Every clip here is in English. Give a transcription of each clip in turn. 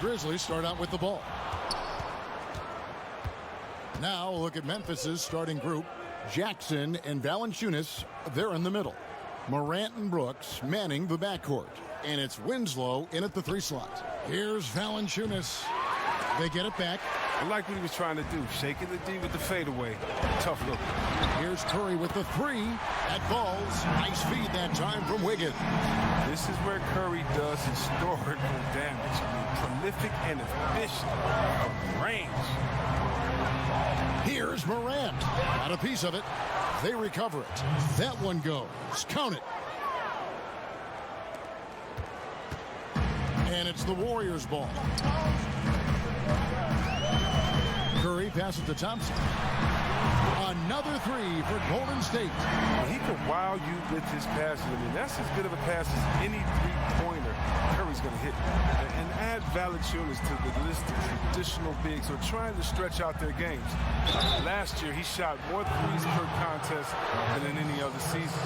Grizzlies start out with the ball. Now look at Memphis's starting group. Jackson and Valanciunas, they're in the middle. Morant and Brooks manning the backcourt. And it's Winslow in at the 3 slot. Here's Valanciunas. They get it back. I like what he was trying to do, shaking the D with the fadeaway. Tough look. Here's Curry with the 3. That falls. Nice feed that time from Wiggins. This is where Curry does historical damage. I mean, prolific and efficient from range. Here's Morant. Got a piece of it. They recover it. That one goes. Count it. And it's the Warriors' ball. Curry passes to Thompson. Another 3 for Golden State. He can wow you with his passes. I mean, that's as good of a pass as any three-pointer Curry's going to hit. And add Valanciunas to the list of traditional bigs who are trying to stretch out their games. Last year, he shot more threes per contest than in any other season.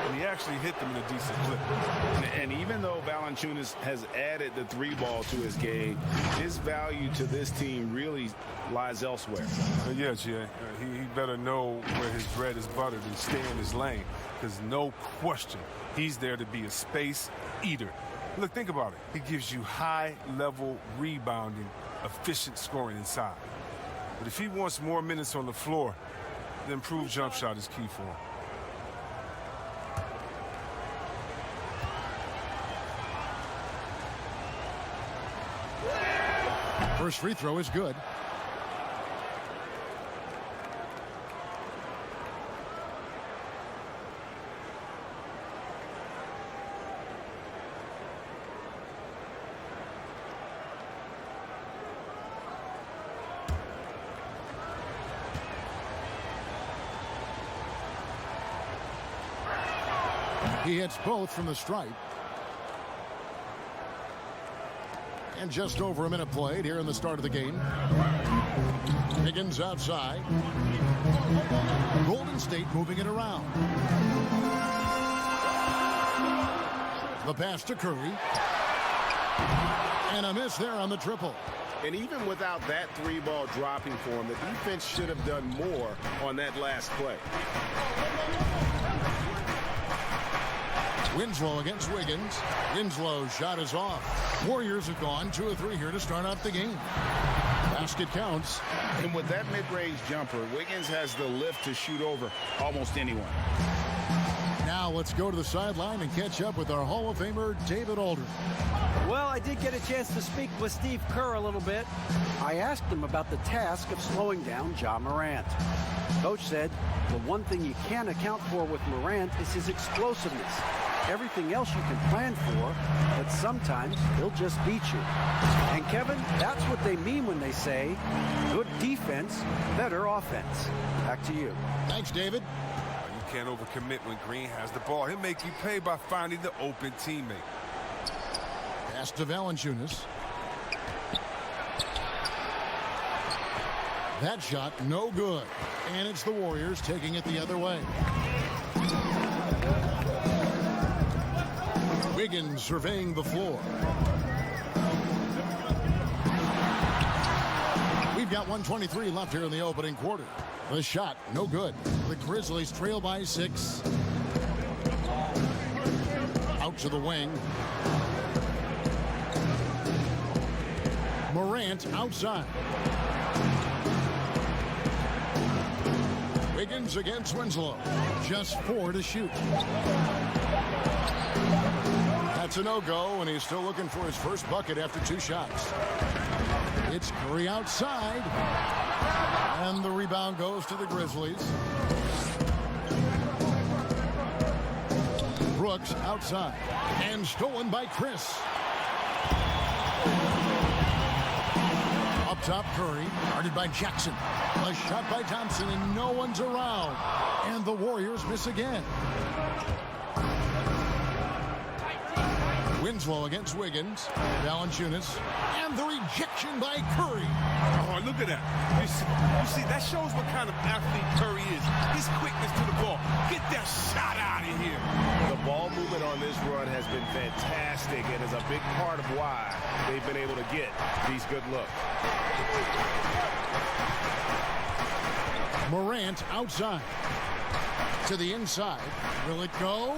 And he actually hit them in a decent clip. And even though Valanciunas has added the 3-ball to his game, his value to this team really lies elsewhere. Yeah, Jay. He better know where his bread is buttered and stay in his lane, because no question he's there to be a space eater. Look, think about it. He gives you high-level rebounding, efficient scoring inside. But if he wants more minutes on the floor, the improved jump shot is key for him. First free throw is good. He hits both from the stripe. And just over a minute played here in the start of the game. Wiggins outside. Golden State moving it around. The pass to Curry. And a miss there on the triple. And even without that 3-ball dropping for him, the defense should have done more on that last play. Winslow against Wiggins. Winslow's shot is off. Warriors have gone 2 of 3 here to start out the game. Basket counts. And with that mid-range jumper, Wiggins has the lift to shoot over almost anyone. Now let's go to the sideline and catch up with our Hall of Famer, David Aldridge. Well, I did get a chance to speak with Steve Kerr a little bit. I asked him about the task of slowing down Ja Morant. Coach said the one thing you can't account for with Morant is his explosiveness. Everything else you can plan for, but sometimes he'll just beat you. And Kevin, that's what they mean when they say good defense, better offense. Back to you. Thanks, David. You can't overcommit when Green has the ball. He'll make you pay by finding the open teammate. Pass to Valanciunas. That shot, no good. And it's the Warriors taking it the other way. Wiggins surveying the floor. We've got 1:23 left here in the opening quarter. The shot, no good. The Grizzlies trail by 6. Out to the wing. Morant outside. Wiggins against Winslow. Just 4 to shoot. That's a no-go, and he's still looking for his first bucket after 2 shots. It's Curry outside. And the rebound goes to the Grizzlies. Brooks outside. And stolen by Chris. Up top, Curry, guarded by Jackson. A shot by Thompson, and no one's around. And the Warriors miss again. Winslow against Wiggins. Valanciunas. And the rejection by Curry. Oh, look at that. You see, that shows what kind of athlete Curry is. His quickness to the ball. Get that shot out of here. The ball movement on this run has been fantastic and is a big part of why they've been able to get these good looks. Morant outside. To the inside. Will it go?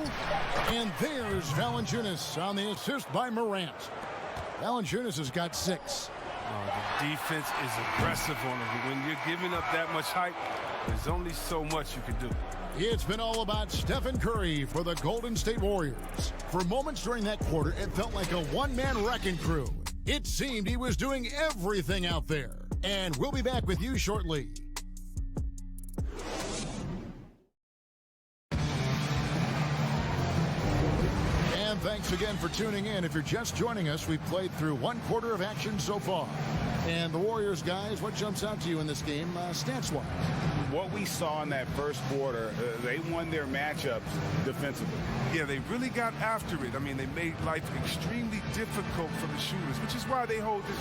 And there's Valanciunas on the assist by Morant. Valanciunas has got 6. The defense is aggressive on him. When you're giving up that much height, there's only so much you can do. It's been all about Stephen Curry for the Golden State Warriors. For moments during that quarter, it felt like a one-man wrecking crew. It seemed he was doing everything out there. And we'll be back with you shortly. And thanks again for tuning in. If you're just joining us, we've played through one quarter of action so far. And the Warriors, guys, what jumps out to you in this game stats-wise? What we saw in that first quarter, they won their matchups defensively. Yeah, they really got after it. I mean, they made life extremely difficult for the shooters, which is why they hold this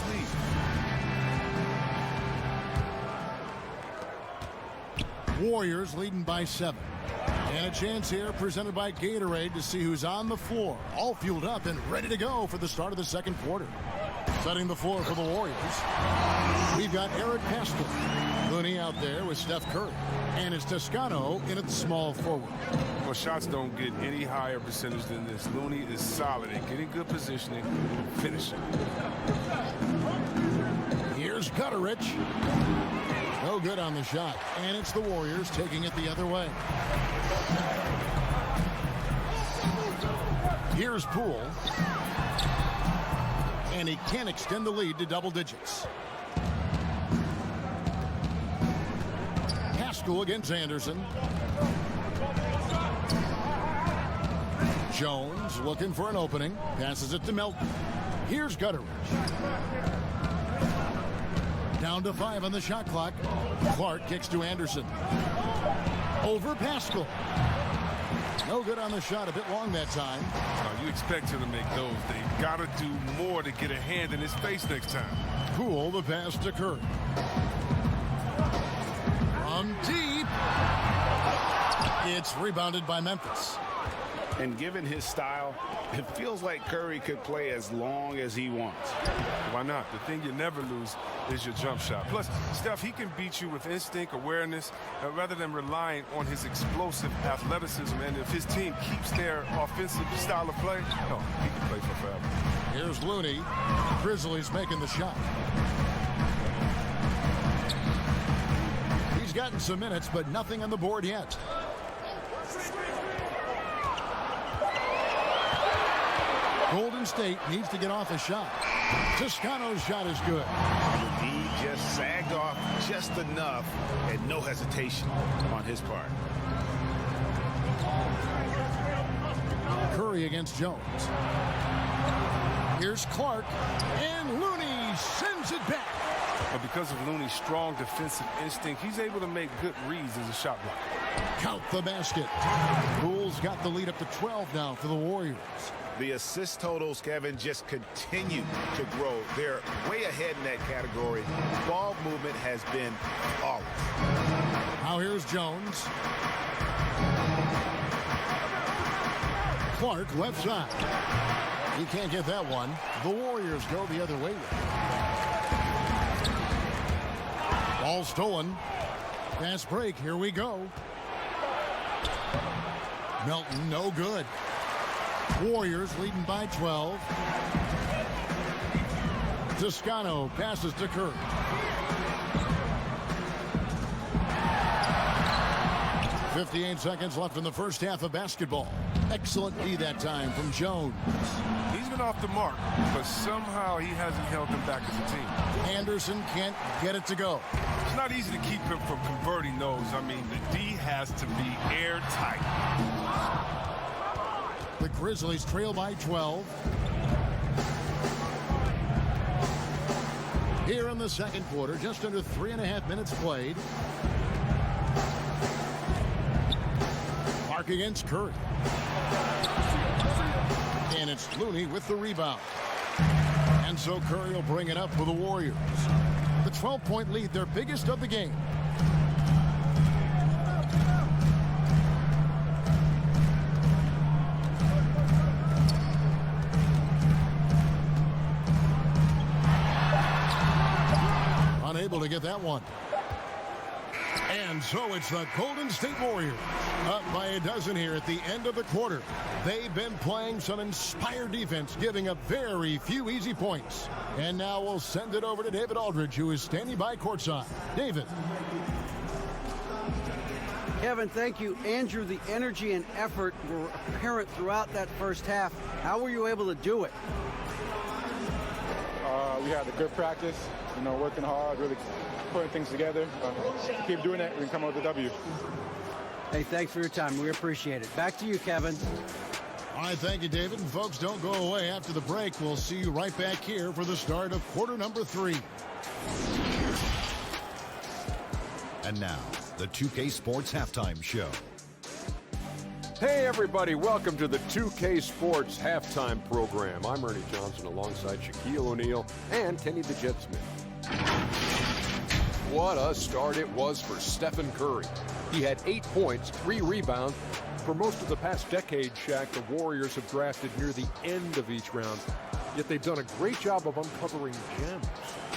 lead. Warriors leading by 7. And a chance here presented by Gatorade to see who's on the floor. All fueled up and ready to go for the start of the second quarter. Setting the floor for the Warriors. We've got Eric Pascal. Looney out there with Steph Curry. And it's Toscano in at the small forward. Well, shots don't get any higher percentage than this. Looney is solid at getting good positioning and finishing. Here's Gutterich. No good on the shot. And it's the Warriors taking it the other way. Here's Poole. And he can extend the lead to double digits. Pascal against Anderson. Jones looking for an opening. Passes it to Melton. Here's Gutterich. Down to 5 on the shot clock. Clark kicks to Anderson. Over Pascal. No good on the shot, a bit long that time. You expect him to make those. They got to do more to get a hand in his face next time. Poole, the pass to Curry. From deep. It's rebounded by Memphis. And given his style, it feels like Curry could play as long as he wants. Why not? The thing you never lose is your jump shot. Plus, Steph, he can beat you with instinct, awareness, rather than relying on his explosive athleticism. And if his team keeps their offensive style of play, oh, he can play for forever. Here's Looney. Grizzlies making the shot. He's gotten some minutes, but nothing on the board yet. Golden State needs to get off a shot. Toscano's shot is good. The D just sagged off just enough and no hesitation on his part. Curry against Jones. Here's Clark, and Looney sends it back. But because of Looney's strong defensive instinct, he's able to make good reads as a shot blocker. Count the basket. Poole's got the lead up to 12 now for the Warriors. The assist totals, Kevin, just continue to grow. They're way ahead in that category. Ball movement has been flawless. Now here's Jones. Clark left side. He can't get that one. The Warriors go the other way. Ball stolen. Fast break. Here we go. Melton, no good. Warriors leading by 12. Toscano passes to Curry. .58 seconds left in the first half of basketball. Excellent D that time from Jones. He's been off the mark, but somehow he hasn't held them back as a team. Anderson can't get it to go. It's not easy to keep him from converting those. I mean, the D has to be airtight. The Grizzlies trail by 12. Here in the second quarter, just under 3.5 minutes played. Clark against Curry. And it's Looney with the rebound. And so Curry will bring it up for the Warriors. The 12-point lead, their biggest of the game. that one. And so it's the Golden State Warriors up by a dozen here at the end of the quarter. They've been playing some inspired defense, giving up very few easy points. And now we'll send it over to David Aldridge, who is standing by courtside. David. Kevin, thank you. Andrew, the energy and effort were apparent throughout that first half. How were you able to do it? We had a good practice, working hard, really putting things together. Keep doing that, we can come out with a W. Hey, thanks for your time. We appreciate it. Back to you, Kevin. All right, thank you, David. And folks, don't go away. After the break, we'll see you right back here for the start of quarter number 3. And now, the 2K Sports Halftime Show. Hey everybody, welcome to the 2K Sports Halftime Program. I'm Ernie Johnson alongside Shaquille O'Neal and Kenny the Jet Smith. What a start it was for Stephen Curry. He had 8 points, 3 rebounds. For most of the past decade, Shaq, the Warriors have drafted near the end of each round, yet they've done a great job of uncovering gems.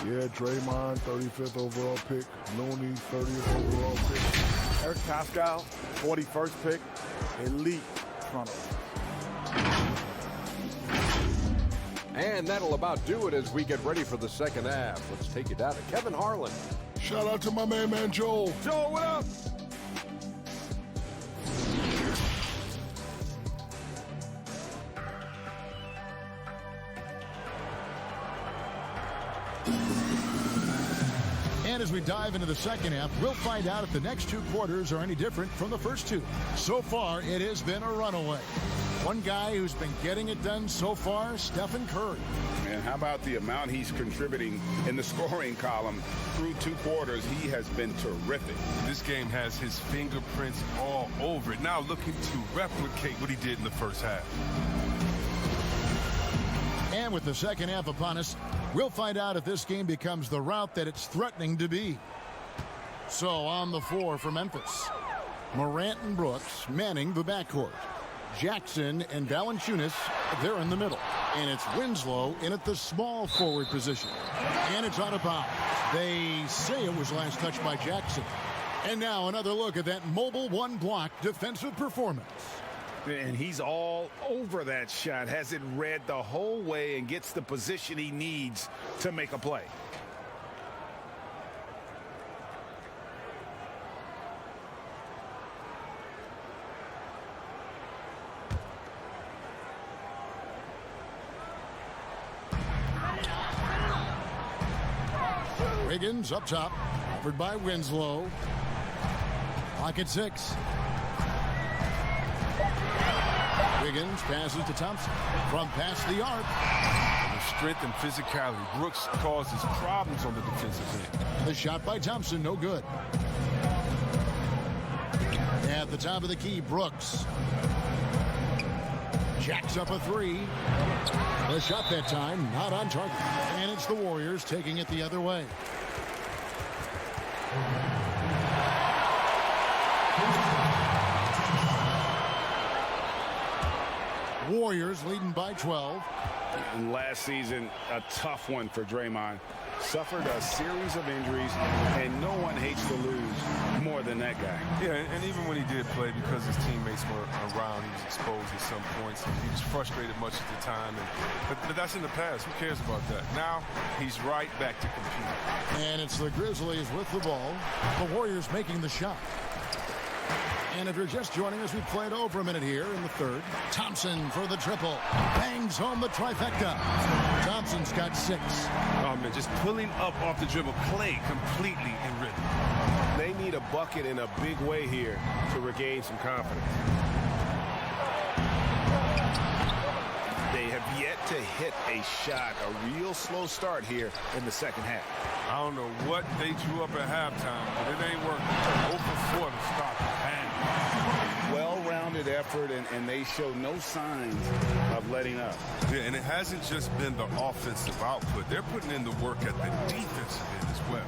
Yeah, Draymond, 35th overall pick. Looney, 30th overall pick. Eric Pascal, 41st pick. Elite front And that'll about do it as we get ready for the second half. Let's take it down to Kevin Harlan. Shout out to my man Joel. Joel, what up? And as we dive into the second half, we'll find out if the next 2 quarters are any different from the first 2. So far, it has been a runaway. One guy who's been getting it done so far, Stephen Curry. And how about the amount he's contributing in the scoring column through 2 quarters? He has been terrific. This game has his fingerprints all over it. Now looking to replicate what he did in the first half. And with the second half upon us, we'll find out if this game becomes the route that it's threatening to be. So on the floor for Memphis, Morant and Brooks manning the backcourt. Jackson and Valanciunas, they're in the middle. And it's Winslow in at the small forward position. And it's out of bounds. They say it was last touched by Jackson. And now another look at that mobile one-block defensive performance. And he's all over that shot, has it read the whole way and gets the position he needs to make a play. Wiggins up top, covered by Winslow. Clock at 6. Wiggins passes to Thompson from past the arc. The strength and physicality. Brooks causes problems on the defensive end. The shot by Thompson, no good. At the top of the key, Brooks. Jacks up a 3. The shot that time, not on target. And it's the Warriors taking it the other way. Warriors leading by 12. And last season, a tough one for Draymond. Suffered a series of injuries, and no one hates to lose more than that guy. Yeah, and even when he did play, because his teammates were around, he was exposed at some points. He was frustrated much at the time. But that's in the past. Who cares about that? Now, he's right back to competing. And it's the Grizzlies with the ball. The Warriors making the shot. And if you're just joining us, we've played over a minute here in the third. Thompson for the triple. Bangs home the trifecta. Thompson's got 6. Oh, man, just pulling up off the dribble. Clay completely in rhythm. They need a bucket in a big way here to regain some confidence. They have yet to hit a shot. A real slow start here in the second half. I don't know what they drew up at halftime, but it ain't working. 0 for 4 to stop. Well-rounded effort, and they show no signs of letting up. Yeah, and it hasn't just been the offensive output. They're putting in the work at the defensive end as well.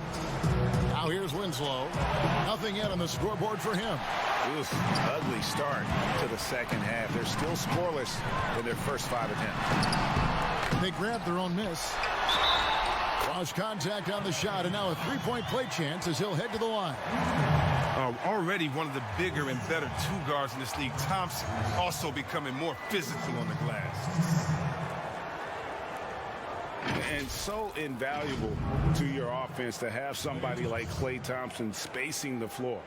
Now here's Winslow. Nothing yet on the scoreboard for him. It was an ugly start to the second half. They're still scoreless in their first 5 attempts. They grabbed their own miss. Lost contact on the shot, and now a three-point play chance as he'll head to the line. Already one of the bigger and better two guards in this league. Thompson also becoming more physical on the glass. And so invaluable to your offense to have somebody like Klay Thompson spacing the floor.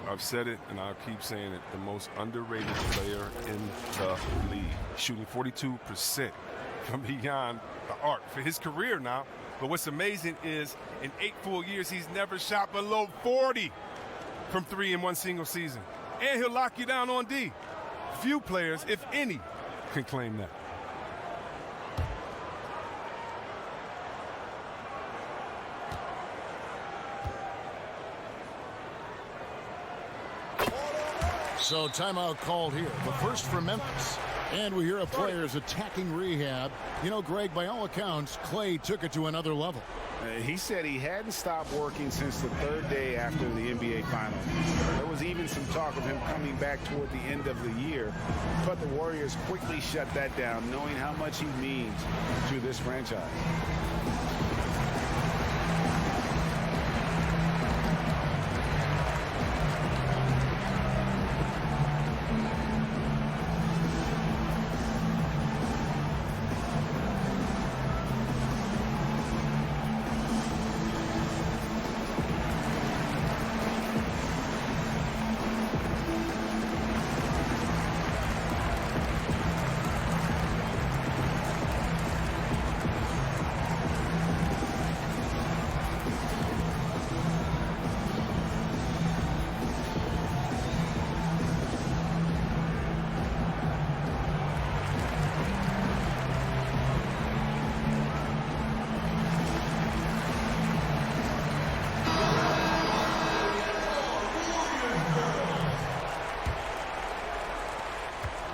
I've said it, and I'll keep saying it. The most underrated player in the league. Shooting 42% from beyond the arc for his career now. But what's amazing is in 8 full years, he's never shot below 40 from 3 in one single season. And he'll lock you down on D. Few players, if any, can claim that. So timeout called here, the first for Memphis. And we hear of players attacking rehab. You know, Greg, by all accounts, Klay took it to another level. He said he hadn't stopped working since the 3rd day after the NBA Finals. There was even some talk of him coming back toward the end of the year, but the Warriors quickly shut that down, knowing how much he means to this franchise.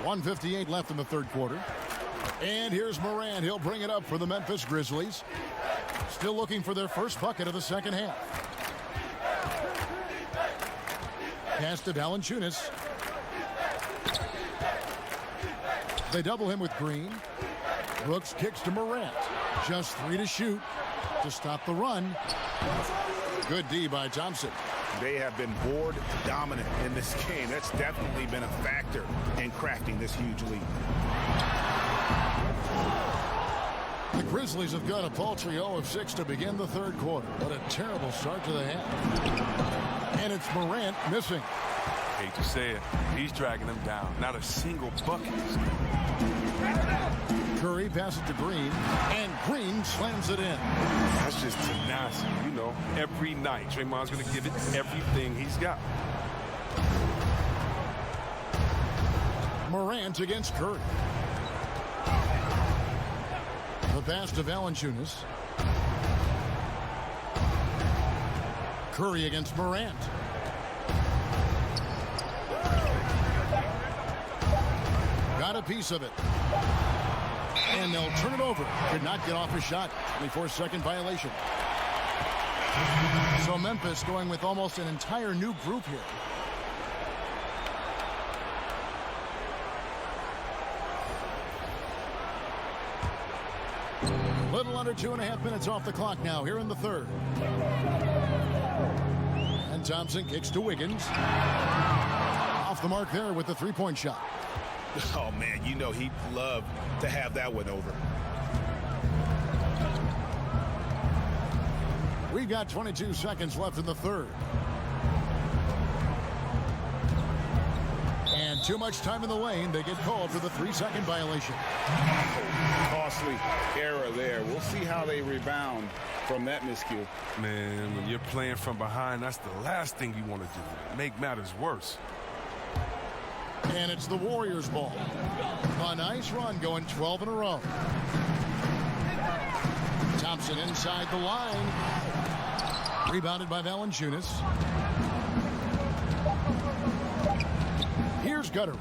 .158 left in the third quarter. And here's Morant. He'll bring it up for the Memphis Grizzlies. Still looking for their first bucket of the second half. Pass to Valanciunas. They double him with Green. Brooks kicks to Morant. Just 3 to shoot to stop the run. Good D by Thompson. They have been board dominant in this game. That's definitely been a factor in crafting this huge lead. The Grizzlies have got a paltry 0 of 6 to begin the third quarter. What a terrible start to the half. And it's Morant missing. Hate to say it, he's dragging them down. Not a single bucket. Curry passes to Green, and Green slams it in. That's just tenacity. You know, every night, Draymond's going to give it everything he's got. Morant against Curry. The pass to Valanciunas. Curry against Morant. Got a piece of it. And they'll turn it over. Could not get off a shot. 24-second violation. So Memphis going with almost an entire new group here. A little under 2.5 minutes off the clock now here in the third. And Thompson kicks to Wiggins. Off the mark there with the three-point shot. Oh, man, you know he'd love to have that one over. We've got 22 seconds left in the third. And too much time in the lane. They get called for the 3-second violation. Costly error there. We'll see how they rebound from that miscue. Man, when you're playing from behind, that's the last thing you want to do. Make matters worse. And it's the Warriors' ball. A nice run going 12 in a row. Thompson inside the line. Rebounded by Valanciunas. Here's Gutteridge.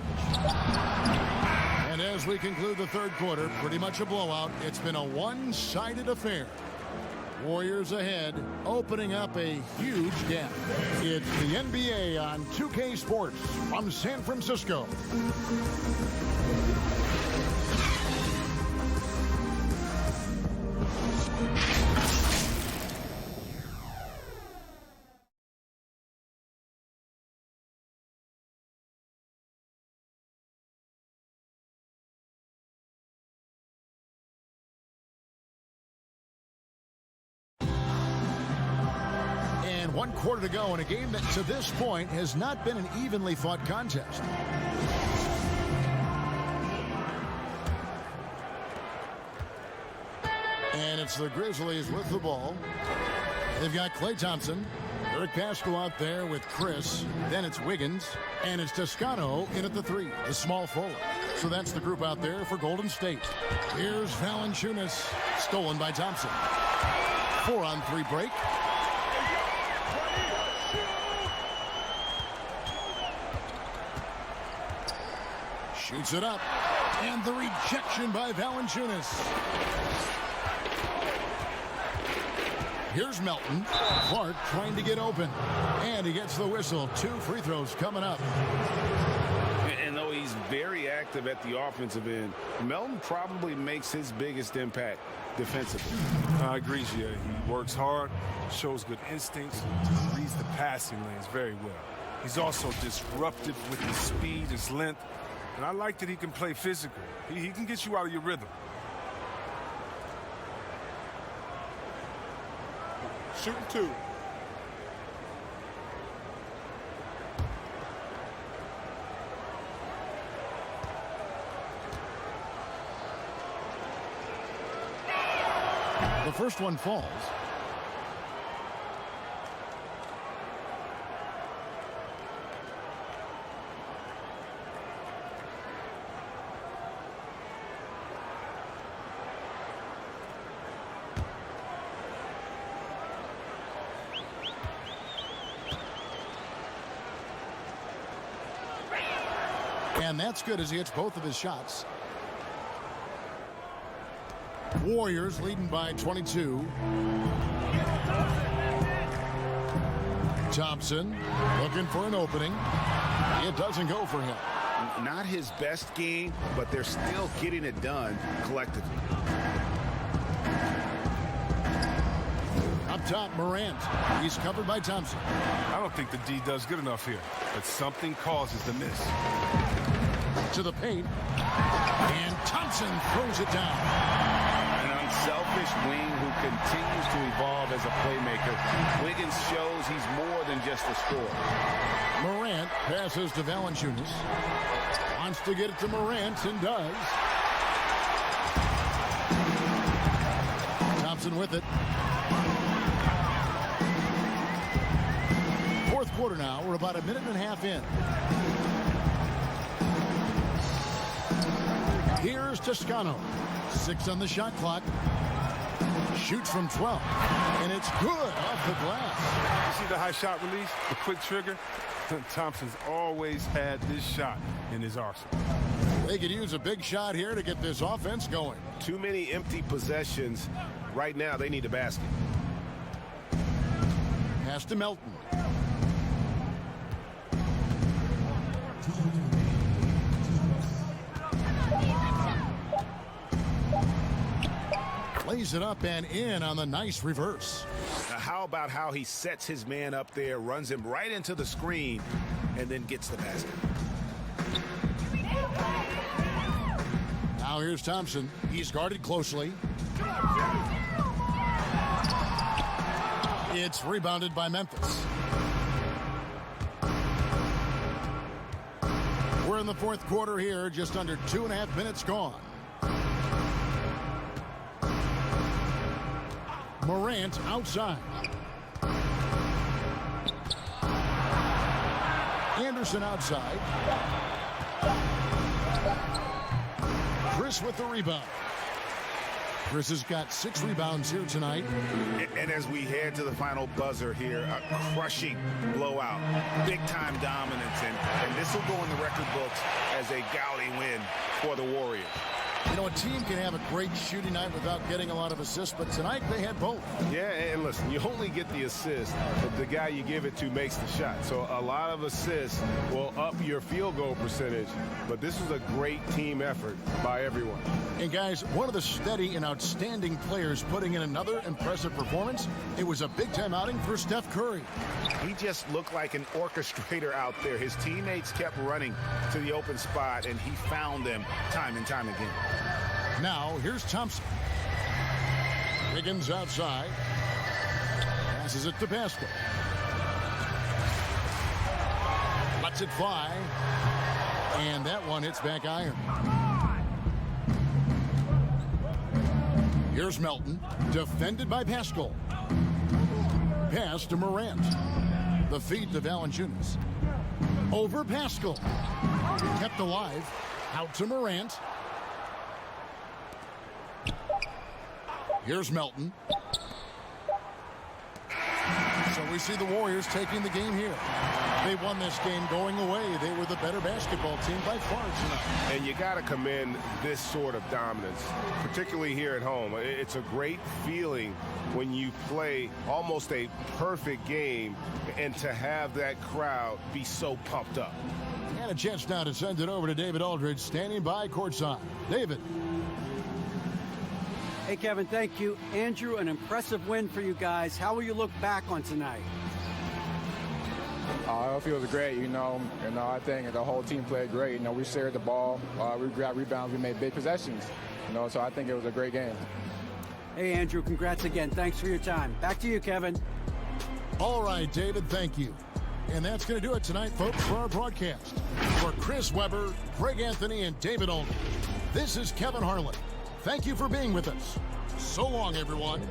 And as we conclude the third quarter, pretty much a blowout. It's been a one-sided affair. Warriors ahead, opening up a huge gap. It's the NBA on 2K Sports from San Francisco. 1 quarter to go in a game that to this point has not been an evenly fought contest. And it's the Grizzlies with the ball. They've got Klay Thompson. Eric Pascal out there with Chris. Then it's Wiggins. And it's Toscano in at the 3, the small forward. So that's the group out there for Golden State. Here's Valanciunas. Stolen by Thompson. 4-on-3 break. Shoots it up. And the rejection by Valanciunas. Here's Melton. Clark trying to get open. And he gets the whistle. 2 free throws coming up. And though he's very active at the offensive end, Melton probably makes his biggest impact defensively. I agree, Gia. He works hard, shows good instincts, reads the passing lanes very well. He's also disruptive with his speed, his length, and I like that he can play physical. He can get you out of your rhythm. Shooting 2. The first one falls. And that's good as he hits both of his shots. Warriors leading by 22. Thompson looking for an opening. It doesn't go for him. Not his best game, but they're still getting it done collectively. Up top, Morant. He's covered by Thompson. I don't think the D does good enough here, but something causes the miss. To the paint. And Thompson throws it down. An unselfish wing who continues to evolve as a playmaker. Wiggins shows he's more than just a scorer. Morant passes to Valanciunas. Wants to get it to Morant and does. Thompson with it. Fourth quarter now. We're about a minute and a half in. Here's Toscano. 6 on the shot clock. Shoots from 12. And it's good off the glass. You see the high shot release? The quick trigger? Thompson's always had this shot in his arsenal. They could use a big shot here to get this offense going. Too many empty possessions. Right now, they need a basket. Pass to Melton. Lays it up and in on the nice reverse. Now, how about how he sets his man up there, runs him right into the screen, and then gets the basket? Now here's Thompson. He's guarded closely. It's rebounded by Memphis. We're in the fourth quarter here, just under 2.5 minutes gone. Morant outside. Anderson outside. Chris with the rebound. Chris has got 6 rebounds here tonight. And as we head to the final buzzer here, a crushing blowout, big-time dominance, and this will go in the record books as a gaudy win for the Warriors. You know, a team can have a great shooting night without getting a lot of assists, but tonight they had both. Yeah, and listen, you only get the assist if the guy you give it to makes the shot. So a lot of assists will up your field goal percentage, but this was a great team effort by everyone. And guys, one of the steady and outstanding players putting in another impressive performance, it was a big-time outing for Steph Curry. He just looked like an orchestrator out there. His teammates kept running to the open spot, and he found them time and time again. Now, here's Thompson. Wiggins outside. Passes it to Pascal. Lets it fly. And that one hits back iron. Here's Melton. Defended by Pascal. Pass to Morant. The feed to Valanciunas. Over Pascal. Kept alive. Out to Morant. Here's Melton. So we see the Warriors taking the game here. They won this game going away. They were the better basketball team by far tonight. And you got to commend this sort of dominance, particularly here at home. It's a great feeling when you play almost a perfect game and to have that crowd be so pumped up. And a chance now to send it over to David Aldridge, standing by courtside. David. Hey, Kevin, thank you. Andrew, an impressive win for you guys. How will you look back on tonight? It feels great, I think the whole team played great. We shared the ball, we grabbed rebounds, we made big possessions, so I think it was a great game. Hey, Andrew, congrats again. Thanks for your time. Back to you, Kevin. All right, David, thank you. And that's going to do it tonight, folks, for our broadcast. For Chris Webber, Greg Anthony, and David Aldridge, this is Kevin Harlan. Thank you for being with us. So long, everyone.